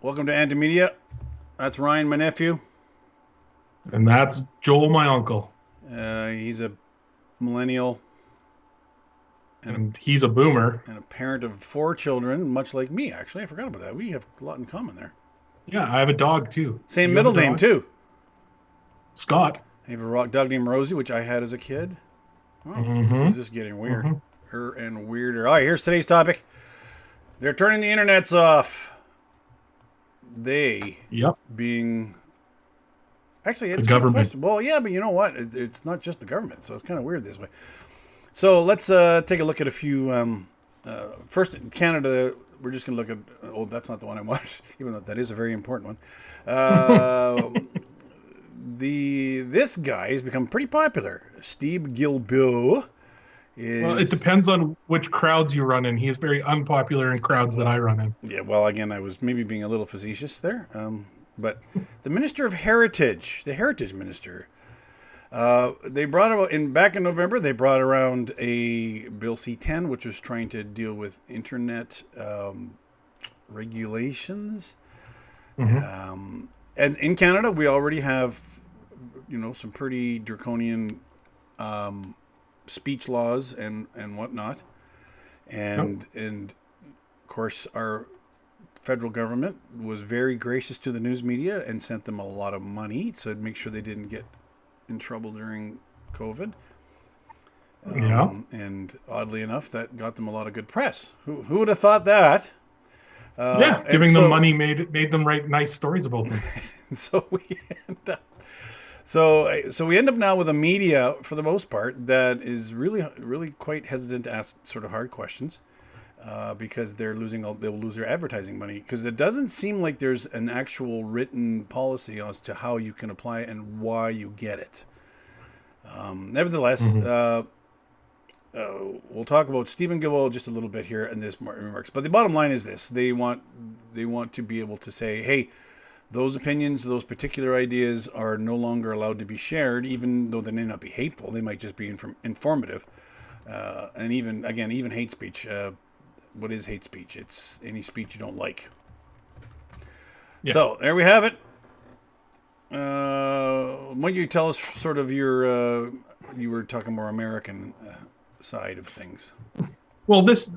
Welcome to Antimedia. That's Ryan, my nephew. And that's Joel, my uncle. He's a millennial and And he's a boomer. a parent of 4 children, much like me, actually. I forgot about that. We have a lot in common there. Yeah, I have a dog too. Same You have a middle name, dog? too. Scott. I have a dog named Rosie, which I had as a kid. Oh, this is Mm-hmm. just getting Mm-hmm. weirder and weirder. All right, here's today's topic. They're turning the internets off. They Yep. being... Actually, The it's a good government. question. Well, yeah, but you know what? It's not just the government, so it's kind of weird this way. So let's take a look at a few. First, in Canada, we're just going to look at. Oh, that's not the one I want, even though that is a very important one. This guy has become pretty popular. Steve Guilbeault Well, it is. depends on which crowds you run in. He is very unpopular in crowds that I run in. Yeah, well, again, I was maybe being a little facetious there. But the Minister of Heritage, the Heritage Minister, they brought about back in November. They brought around a Bill C-10, which was trying to deal with internet regulations. Hmm. And in Canada, we already have, some pretty draconian speech laws and whatnot, Yep. and of course our federal government was very gracious to the news media and sent them a lot of money to make sure they didn't get in trouble during COVID. Yeah. And oddly enough, that got them a lot of good press. Who would have thought that? Yeah. And Giving them so, money made them write nice stories about them. so we end up, so we end up now with a media, for the most part, that is really, really quite hesitant to ask sort of hard questions. Because they'll lose their advertising money, because it doesn't seem like there's an actual written policy as to how you can apply it and why you get it. Nevertheless, Hmm. we'll talk about Stephen Gilwell just a little bit here in this remarks. But the bottom line is this: they want to be able to say, "Hey, those opinions, those particular ideas are no longer allowed to be shared, even though they may not be hateful. They might just be informative." And even hate speech. What is hate speech? It's any speech you don't like. Yeah. So there we have it. Why don't you tell us sort of you were talking more American side of things. Well, this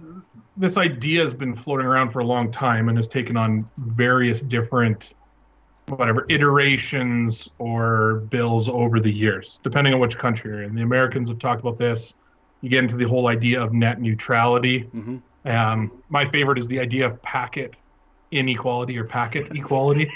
idea has been floating around for a long time and has taken on various different whatever iterations or bills over the years, depending on which country you're in. The Americans have talked about this. You get into the whole idea of net neutrality. Mm-hmm. My favorite is the idea of packet inequality or packet equality,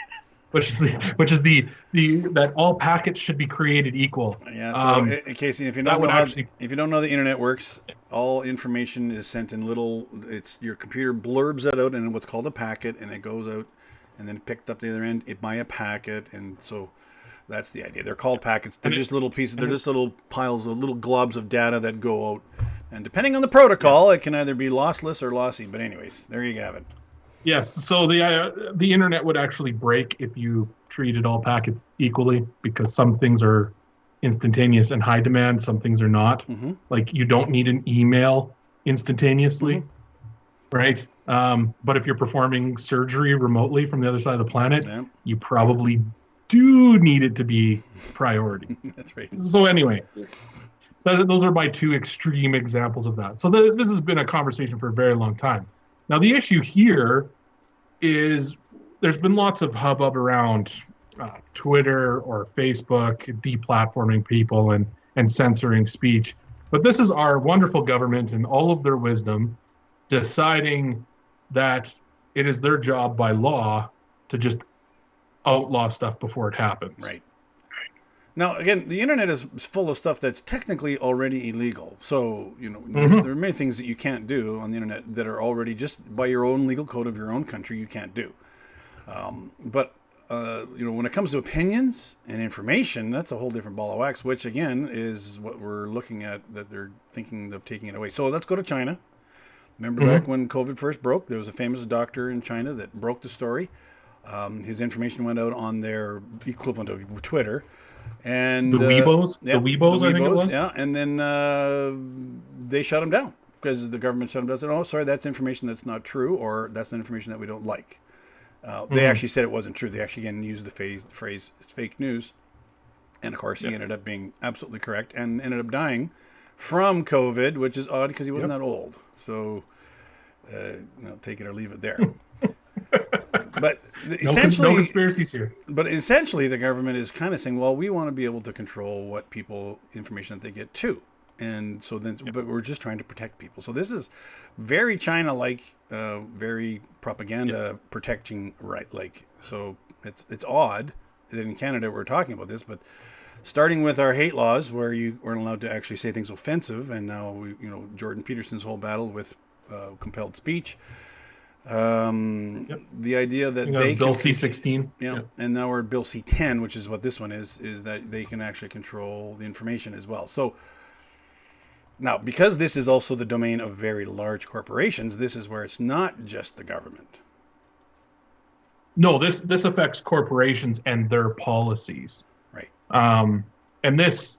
which is the that all packets should be created equal. Yeah. So, Um, Casey, if you that don't know would how actually, if you don't know how the internet works, all information is sent in little. It's your computer blurbs it out in what's called a packet, and it goes out, and then picked up the other end by a packet, and so that's the idea. They're called packets. They're and just it, little pieces. They're and it, just little piles of little globs of data that go out, and depending on the yeah. protocol, it can either be lossless or lossy. But anyways, there you have it. Yes, so the internet would actually break if you treated all packets equally because some things are instantaneous and high demand, some things are not. Mm-hmm. Like you don't need an email Mm-hmm. instantaneously, right? But if you're performing surgery remotely from the other side of the planet, Yeah, you probably do need it to be priority. that's right. So anyway, those are my two extreme examples of that. So this has been a conversation for a very long time. Now the issue here is there's been lots of hubbub around Twitter or Facebook deplatforming people and censoring speech. But this is our wonderful government in all of their wisdom deciding that it is their job by law to just outlaw stuff before it happens. Right. Now, again, the internet is full of stuff that's technically already illegal. So, Hmm. there are many things that you can't do on the internet that are already just by your own legal code of your own country, you can't do. But, when it comes to opinions and information, that's a whole different ball of wax, which, again, is what we're looking at that they're thinking of taking it away. So let's go to China. Remember back Hmm. when COVID first broke, there was a famous doctor in China that broke the story. His information went out on their equivalent of Twitter. And The Weebos, the yeah, the Weebos, I think it Weebos, was. yeah, and then they shut him down because the government shut him down. Said, "Oh, sorry, that's information that's not true, or that's information that we don't like." They actually said it wasn't true. They actually again used the phrase "it's fake news," and of course he ended up being absolutely correct and ended up dying from COVID, which is odd because he wasn't that old. So, take it or leave it there. But essentially, no conspiracies here. But essentially, the government is kind of saying, "Well, we want to be able to control what information that they get too." And so then, but we're just trying to protect people. So this is very China-like, very propaganda protecting, right? Like, so it's odd that in Canada we're talking about this, but starting with our hate laws, where you weren't allowed to actually say things offensive, and now Jordan Peterson's whole battle with compelled speech. The idea that they Bill C-16, and now we're at Bill C-10, which is what this one is that they can actually control the information as well. So. Now, because this is also the domain of very large corporations, this is where it's not just the government. No, this affects corporations and their policies. Right. And this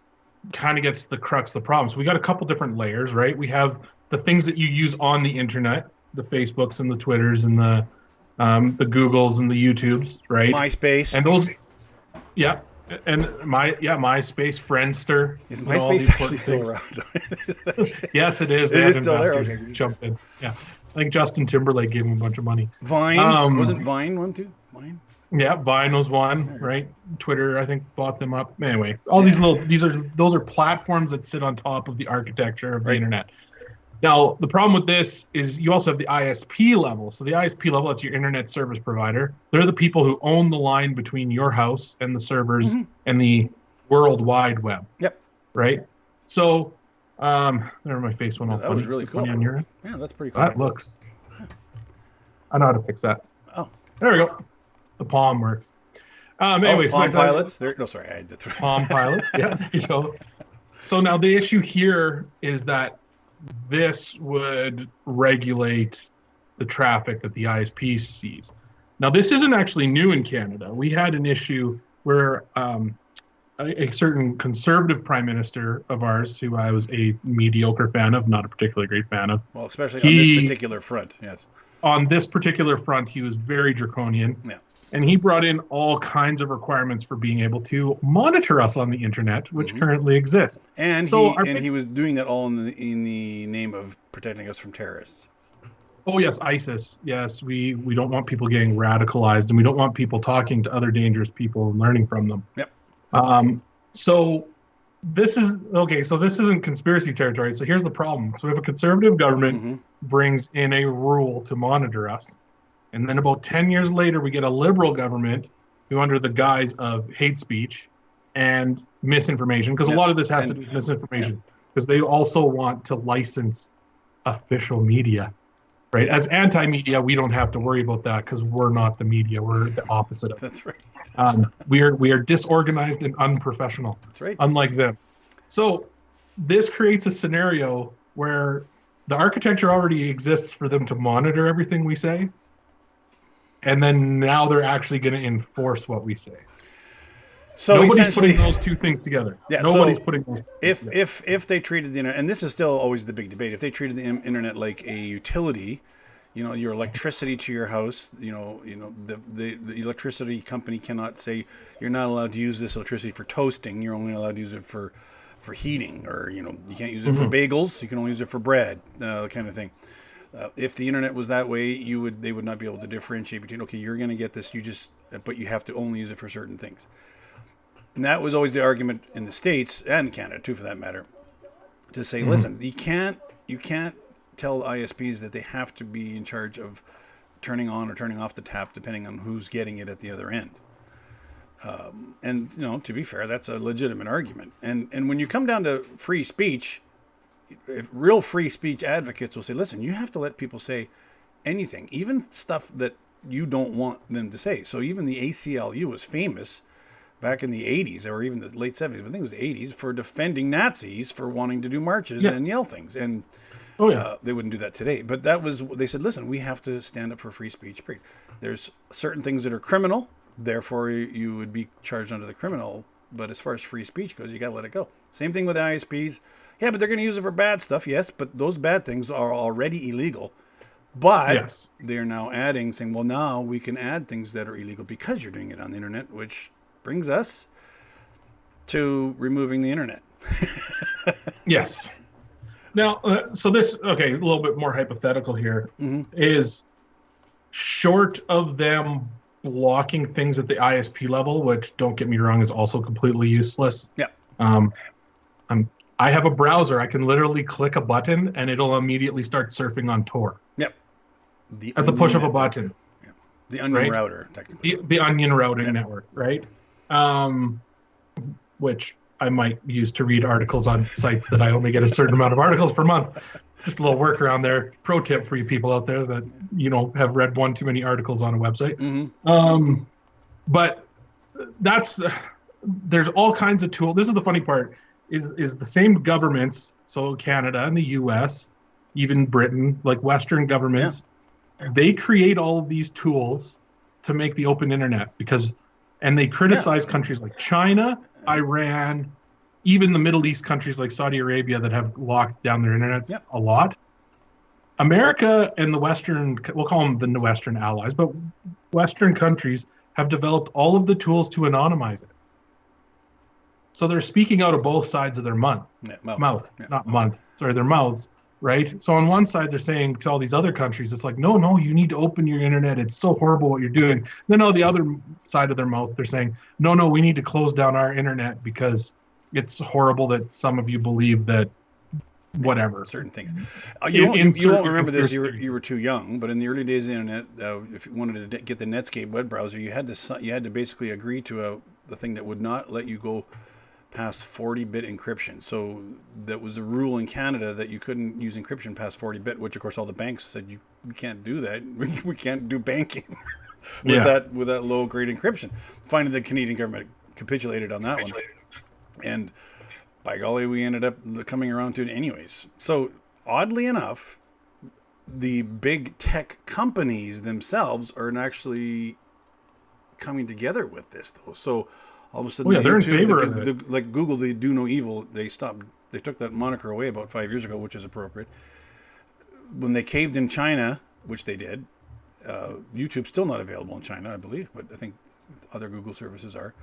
kind of gets the crux of the problem. So we got a couple different layers, right? We have the things that you use on the internet, the Facebooks and the Twitters and the Googles and the YouTubes, right? MySpace. And those, and MySpace, Friendster. Is MySpace actually still around? Yes, it is. It is still there. Okay. Jumped in. Yeah, I think Justin Timberlake gave him a bunch of money. Vine wasn't Vine one too? Vine. Yeah, Vine was one, right? Twitter, I think, bought them up. Anyway, all those are platforms that sit on top of the architecture of the internet. Now, the problem with this is you also have the ISP level. So the ISP level, that's your internet service provider. They're the people who own the line between your house and the servers and the World Wide Web. Yep. Right? So, there my face went off. That was really cool. On your end. Yeah, that's pretty cool. That looks. I know how to fix that. Oh. There we go. The Palm works. Anyways, Palm Pilots. I had to throw. Palm Pilots. Yeah, there you go. So now the issue here is that this would regulate the traffic that the ISP sees. Now, this isn't actually new in Canada. We had an issue where a certain conservative prime minister of ours, who I was a mediocre fan of, not a particularly great fan of. Well, especially on this particular front, yes. On this particular front, he was very draconian. Yeah. And he brought in all kinds of requirements for being able to monitor us on the internet, which currently exist. And he was doing that all in the name of protecting us from terrorists. Oh yes, ISIS. Yes, we don't want people getting radicalized, and we don't want people talking to other dangerous people and learning from them. Yep. So this is okay. So this isn't conspiracy territory. So here's the problem. So we have a conservative government brings in a rule to monitor us. And then about 10 years later, we get a liberal government who, under the guise of hate speech and misinformation, because a lot of this has to do with misinformation, because they also want to license official media, right? As anti-media, we don't have to worry about that because we're not the media. We're the opposite of it. That's right. We are disorganized and unprofessional. That's right. Unlike them. So this creates a scenario where the architecture already exists for them to monitor everything we say. And then now they're actually going to enforce what we say. So nobody's putting those two things together. Yeah, nobody's putting those. If they treated the internet, and this is still always the big debate, if they treated the internet like a utility, your electricity to your house, the electricity company cannot say you're not allowed to use this electricity for toasting. You're only allowed to use it for heating, or you can't use it for bagels. You can only use it for bread, kind of thing. If the internet was that way, they would not be able to differentiate between, okay, you're going to get this, but you have to only use it for certain things. And that was always the argument in the States and Canada too, for that matter, to say, listen, you can't tell ISPs that they have to be in charge of turning on or turning off the tap depending on who's getting it at the other end. And to be fair, that's a legitimate argument. And when you come down to free speech, if real free speech advocates will say, listen, you have to let people say anything, even stuff that you don't want them to say. So even the ACLU was famous back in the 80s, or even the late 70s, but I think it was the 80s, for defending Nazis for wanting to do marches and yell things. And they wouldn't do that today. But they said, listen, we have to stand up for free speech, period. There's certain things that are criminal, therefore you would be charged under the criminal. But as far as free speech goes, you got to let it go. Same thing with ISPs. Yeah, but they're going to use it for bad stuff, yes, but those bad things are already illegal. But Yes. they are now adding, saying, well, now we can add things that are illegal because you're doing it on the internet, which brings us to removing the internet. Yes. Now, so this, okay, a little bit more hypothetical here, is short of them blocking things at the ISP level, which, don't get me wrong, is also completely useless. Yeah. Um, I have a browser. I can literally click a button and it'll immediately start surfing on Tor. Yep. At the push of a button. Yeah. The onion right? router, technically. The onion routing network, right? Which I might use to read articles on sites that I only get a certain amount of articles per month. Just a little workaround there. Pro tip for you people out there that, have read one too many articles on a website. But there's all kinds of tools. This is the funny part, is the same governments, so Canada and the US, even Britain, like Western governments, they create all of these tools to make the open internet and they criticize countries like China, Iran, even the Middle East countries like Saudi Arabia that have locked down their internets a lot. America and the Western, we'll call them the Western allies, but Western countries have developed all of the tools to anonymize it. So they're speaking out of both sides of their mouth. Their mouths, right? So on one side, they're saying to all these other countries, it's like, no, you need to open your internet. It's so horrible what you're doing. Then on the other side of their mouth, they're saying, no, we need to close down our internet because it's horrible that some of you believe that whatever. Certain things. You won't remember this. You were too young, but in the early days of the internet, if you wanted to get the Netscape web browser, you had to basically agree to the thing that would not let you go past 40-bit encryption. So that was a rule in Canada that you couldn't use encryption past 40-bit, which of course all the banks said you can't do that. We can't do banking with that low grade encryption. Finally, the Canadian government capitulated on that one, and by golly, we ended up coming around to it anyways. So oddly enough, the big tech companies themselves are actually coming together with this, though. So all of a sudden, they're in favor of it. Like Google, they do no evil. They took that moniker away about 5 years ago, which is appropriate. When they caved in China, which they did, YouTube's still not available in China, I believe, but I think other Google services are.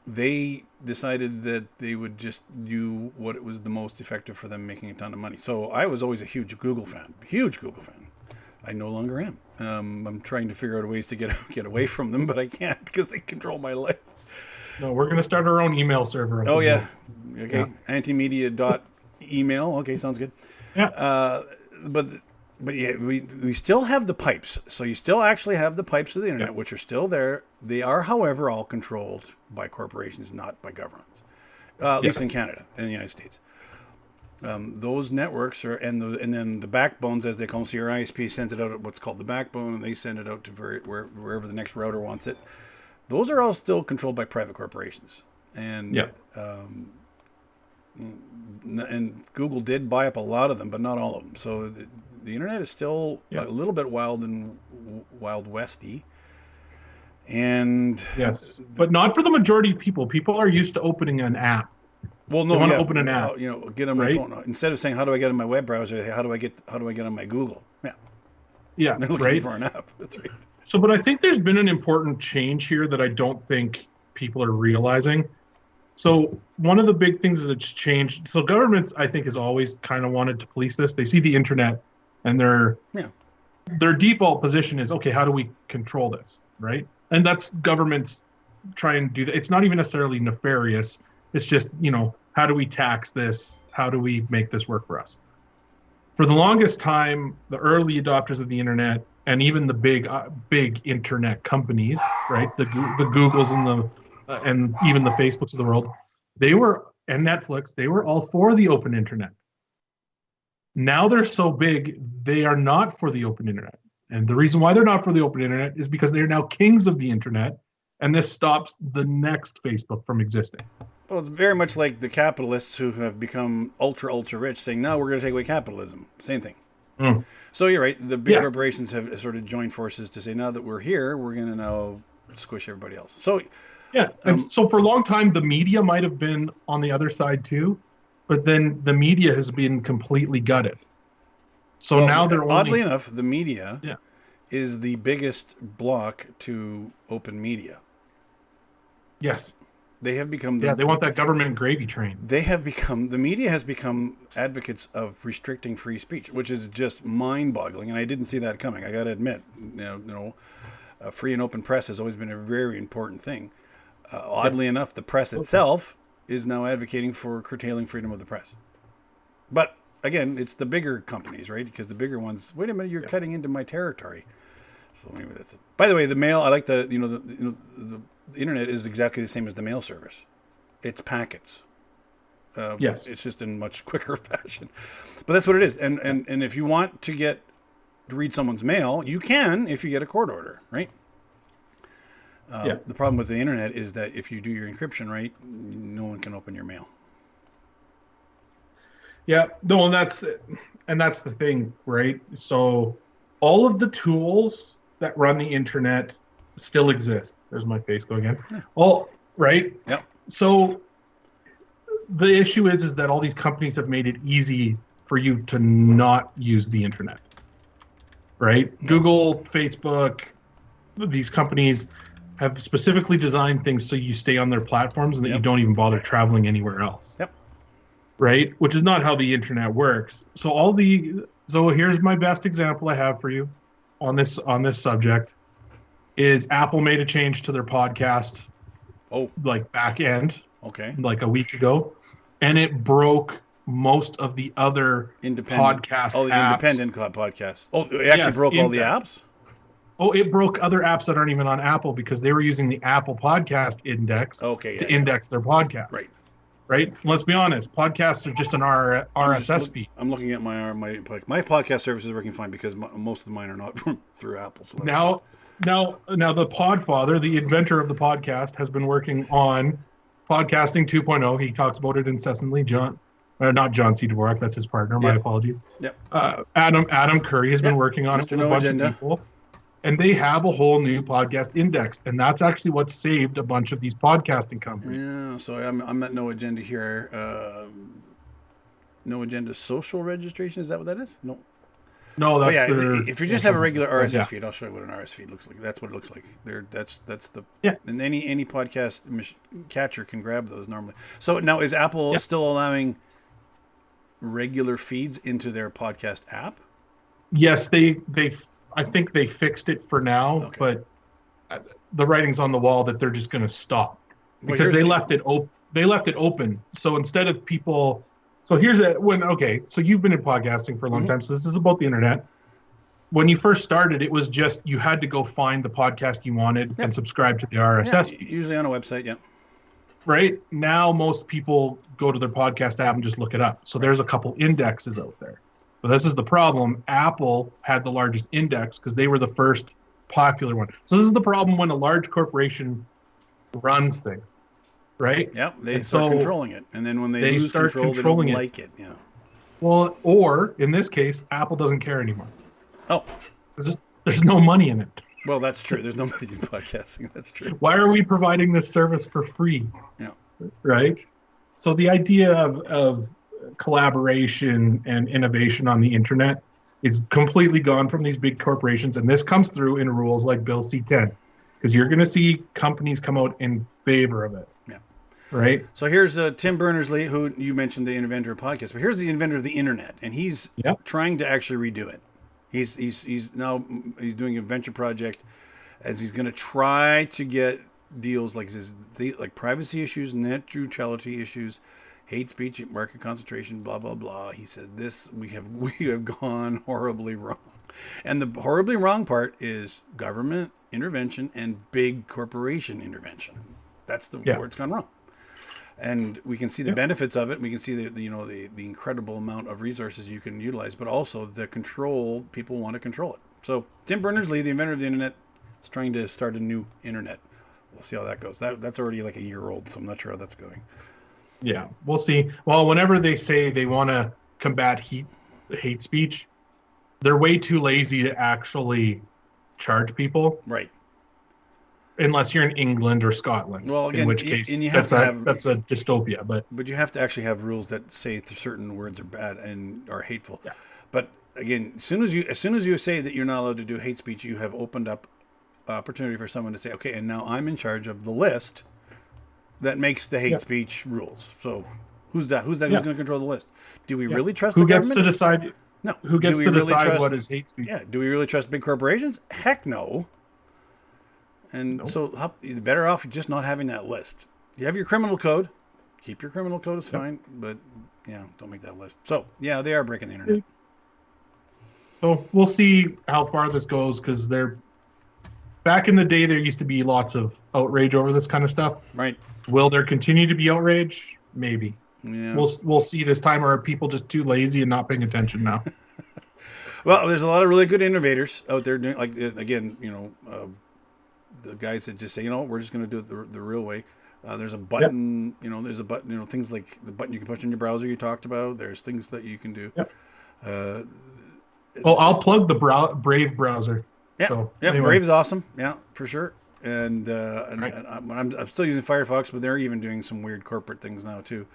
They decided that they would just do what was the most effective for them, making a ton of money. So I was always a huge Google fan. I no longer am. I'm trying to figure out ways to get away from them, but I can't because they control my life. No, we're going to start our own email server. Oh, yeah. Okay. Yeah. Antimedia.email. Okay, sounds good. Yeah. But yeah, we still have the pipes. So you still actually have the pipes of the internet, which are still there. They are, however, all controlled by corporations, not by governments. At least in Canada and the United States. Those networks are, and then the backbones, as they call them. So your ISP sends it out at what's called the backbone, and they send it out to wherever the next router wants it. Those are all still controlled by private corporations, and and Google did buy up a lot of them, but not all of them. So the internet is still a little bit wild westy. And but not for the majority of people. People are used to opening an app. Well, no, they want to open an app. Get on my phone instead of saying, "How do I get on my web browser?" How do I get on my Google? Yeah, they're looking for an app. That's right. So, but I think there's been an important change here that I don't think people are realizing. So one of the big things is it's changed. So governments, I think, has always kind of wanted to police this. They see the internet, and their default position is, okay, how do we control this, right? And that's governments try and do that. It's not even necessarily nefarious. It's just, how do we tax this? How do we make this work for us? For the longest time, the early adopters of the internet and even the big internet companies, right, the Googles and even the Facebooks of the world, and Netflix, they were all for the open internet. Now they're so big, they are not for the open internet. And the reason why they're not for the open internet is because they're now kings of the internet, and this stops the next Facebook from existing. Well, it's very much like the capitalists who have become ultra rich saying, no, we're going to take away capitalism. Same thing. So you're right. The big corporations have sort of joined forces to say, now that we're here, we're going to now squish everybody else. So and so for a long time, the media might have been on the other side too, but then the media has been completely gutted. So Well, now they're oddly only enough, the media yeah. is the biggest block to open media. Yes. They have become Yeah, they want that government gravy train. the media has become advocates of restricting free speech, which is just mind-boggling. And I didn't see that coming. I got to admit, a free and open press has always been a very important thing. Oddly enough, the press itself is now advocating for curtailing freedom of the press. But again, it's the bigger companies, right? Because the bigger ones, wait a minute, you're cutting into my territory. So maybe that's it. By the way, the mail, I like the internet is exactly the same as the mail service. It's packets. Yes. It's just in much quicker fashion. But that's what it is. And if you want to read someone's mail, you can if you get a court order, right? The problem with the internet is that if you do your encryption right, no one can open your mail. Yeah, no, and that's the thing, right? So all of the tools that run the internet still exist. There's my face going in. Yeah. All right. Yep. So the issue is that all these companies have made it easy for you to not use the internet. Right? Yep. Google, Facebook, these companies have specifically designed things so you stay on their platforms and that you don't even bother traveling anywhere else. Yep. Right? Which is not how the internet works. So here's my best example I have for you on this subject is Apple made a change to their podcast back end like a week ago, and it broke most of the other podcast apps. Independent podcasts. Oh, it actually broke all the apps? Oh, it broke other apps that aren't even on Apple because they were using the Apple Podcast Index to index their podcast. Right? Let's be honest. Podcasts are just an RSS feed. I'm looking at my podcast service is working fine because most of mine are not through Apple. So now the Podfather, the inventor of the podcast, has been working on Podcasting 2.0. He talks about it incessantly. Not John C. Dvorak, that's his partner. My apologies. Yep. Adam Curry has been working on it with a bunch of people. And they have a whole new podcast index, and that's actually what saved a bunch of these podcasting companies. Yeah, so I'm at No Agenda here. No Agenda social registration, is that what that is? No, that's if you just have a regular RSS feed, I'll show you what an RSS feed looks like. That's what it looks like. That's the and any podcast catcher can grab those normally. So now is Apple still allowing regular feeds into their podcast app? Yes, I think they fixed it for now, but the writing's on the wall that they're just going to stop because they left it open. So instead of people, so you've been in podcasting for a long time. So this is about the internet. When you first started, it was just you had to go find the podcast you wanted and subscribe to the RSS feed. Usually on a website, yeah. Right now, most people go to their podcast app and just look it up. So there's a couple indexes out there. But this is the problem. Apple had the largest index because they were the first popular one. So this is the problem when a large corporation runs things, right? Yeah, they start controlling it. And then when they lose control, they don't like it. Yeah. Well, or in this case, Apple doesn't care anymore. Oh. There's no money in it. Well, that's true. There's no money in podcasting. That's true. Why are we providing this service for free? Yeah. Right? So the idea of collaboration and innovation on the internet is completely gone from these big corporations, and this comes through in rules like Bill C-10 because you're going to see companies come out in favor of it. Yeah. Right. So here's Tim Berners-Lee, who you mentioned, the inventor of podcasts, but here's the inventor of the internet, and he's trying to actually redo it. He's doing a venture project as he's going to try to get deals like privacy issues, net neutrality issues, hate speech, market concentration, blah blah blah. He said we have gone horribly wrong, and the horribly wrong part is government intervention and big corporation intervention. That's where it's gone wrong, and we can see the benefits of it. We can see the incredible amount of resources you can utilize, but also the control. People want to control it. So Tim Berners-Lee, the inventor of the internet, is trying to start a new internet. We'll see how that goes. That's already like a year old, so I'm not sure how that's going. Yeah, we'll see. Well, whenever they say they want to combat hate speech, they're way too lazy to actually charge people. Right. Unless you're in England or Scotland. Well, again, in which case that's a dystopia. But you have to actually have rules that say certain words are bad and are hateful. Yeah. But again, as soon as you say that you're not allowed to do hate speech, you have opened up opportunity for someone to say, okay, and now I'm in charge of the list that makes the hate speech rules. So who's that? Who's going to control the list? Do we really trust who the gets government? to decide? No. Who gets to really decide trust, what is hate speech? Yeah. Do we really trust big corporations? Heck no. And so you're better off just not having that list. You have your criminal code. Keep your criminal code is fine, but don't make that list. So they are breaking the internet. So we'll see how far this goes, because back in the day there used to be lots of outrage over this kind of stuff. Right. Will there continue to be outrage? Maybe. Yeah. We'll see this time, or are people just too lazy and not paying attention now? Well, there's a lot of really good innovators out there doing, like, again, the guys that just say, we're just going to do it the real way. There's a button, there's a button, things like the button you can push in your browser you talked about. There's things that you can do. Yep. Well, I'll plug the Brave browser. Yeah, so, anyway. Brave is awesome. Yeah, for sure. And I'm still using Firefox, but they're even doing some weird corporate things now too.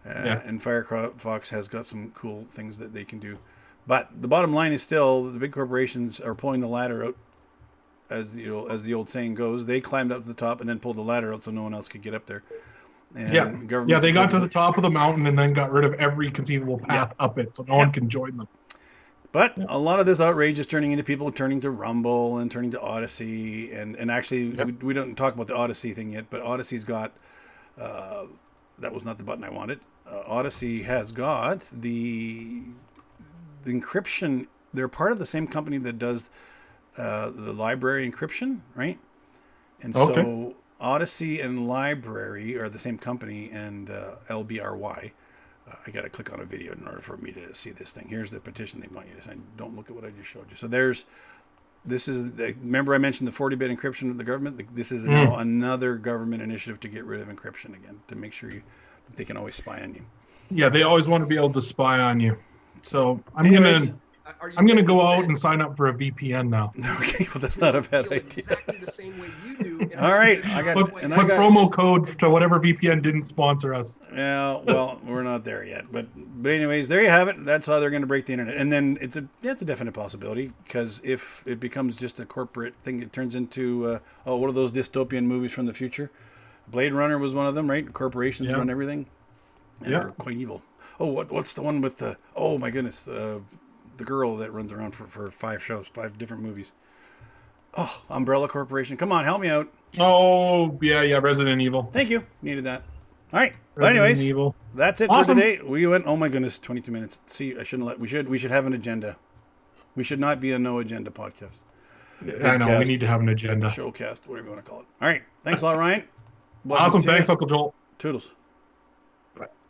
And Firefox has got some cool things that they can do. But the bottom line is still the big corporations are pulling the ladder out, as the old saying goes. They climbed up to the top and then pulled the ladder out so no one else could get up there. And they got to the top of the mountain and then got rid of every conceivable path up it, so no one can join them. But a lot of this outrage is turning into people turning to Rumble and turning to Odyssey. And actually, we don't talk about the Odyssey thing yet, but Odyssey's got, that was not the button I wanted. Odyssey has got the encryption. They're part of the same company that does the library encryption, right? And so Odyssey and Library are the same company, and LBRY. I got to click on a video in order for me to see this thing. Here's the petition they want you to sign. Don't look at what I just showed you. So remember I mentioned the 40-bit encryption of the government? This is now another government initiative to get rid of encryption again, to make sure that they can always spy on you. Yeah, they always want to be able to spy on you. So I'm gonna go out and sign up for a VPN now. Okay, well that's not a bad idea. Exactly the same way you do. All right, put promo code to whatever VPN didn't sponsor us. Yeah, well, we're not there yet, but anyways, there you have it. That's how they're going to break the internet, and then it's a definite possibility, because if it becomes just a corporate thing, it turns into one of those dystopian movies from the future. Blade Runner was one of them, right? Corporations run everything, and are quite evil. Oh, what's the one with the? Oh my goodness, the girl that runs around for 5 different movies. Oh, Umbrella Corporation. Come on, help me out. Oh, yeah, Resident Evil. Thank you. Needed that. All right. Resident Evil. That's it for today. We went, oh my goodness, 22 minutes. See, we should have an agenda. We should not be a no agenda podcast. I know, we need to have an agenda. Showcast, whatever you want to call it. All right. Thanks a lot, Ryan. Awesome. Thanks, Uncle Joel. Toodles.